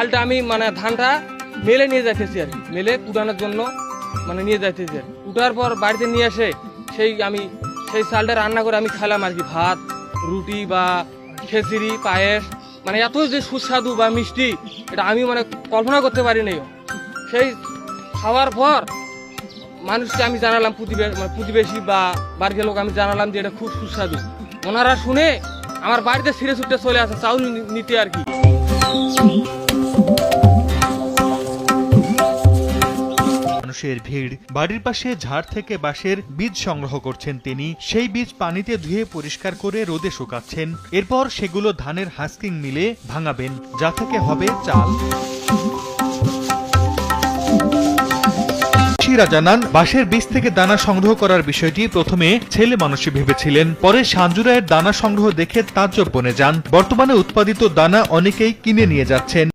চালটা আমি মানে ধানটা মেলে নিয়ে যাইতেছি আর কি, মেলে কুটানোর জন্য মানে নিয়ে যাইতেছি আর কি। কুটার পর বাড়িতে নিয়ে এসে সেই চালটা রান্না করে আমি খেলাম আর কি, ভাত রুটি বা খিচুড়ি পায়েস, মানে এত যে সুস্বাদু বা মিষ্টি এটা আমি মানে কল্পনা করতে পারি নাই। সেই খাওয়ার পর মানুষকে আমি জানালাম, প্রতিবেশী বা বাড়ির লোক আমি জানালাম যে এটা খুব সুস্বাদু। ওনারা শুনে আমার বাড়িতে ছিঁড়ে ছুটে চলে আসে চাউল নিতে আর কি। মানুষের ভিড়। বাড়ির পাশে ঝাড় থেকে বাঁশের বীজ সংগ্রহ করছেন তিনি। সেই বীজ পানিতে ধুয়ে পরিষ্কার করে রোদে শুকাচ্ছেন। এরপর সেগুলো ধানের হাস্কিং মিলে ভাঙাবেন, যা থেকে হবে চাল। জানান, বাঁশের বীজ থেকে দানা সংগ্রহ করার বিষয়টি প্রথমে ছেলে মানুষই ভেবেছিলেন, পরে সাঞ্জুরায়ের দানা সংগ্রহ দেখে তাজ্জব বনে যান। বর্তমানে উৎপাদিত দানা অনেকেই কিনে নিয়ে যাচ্ছেন।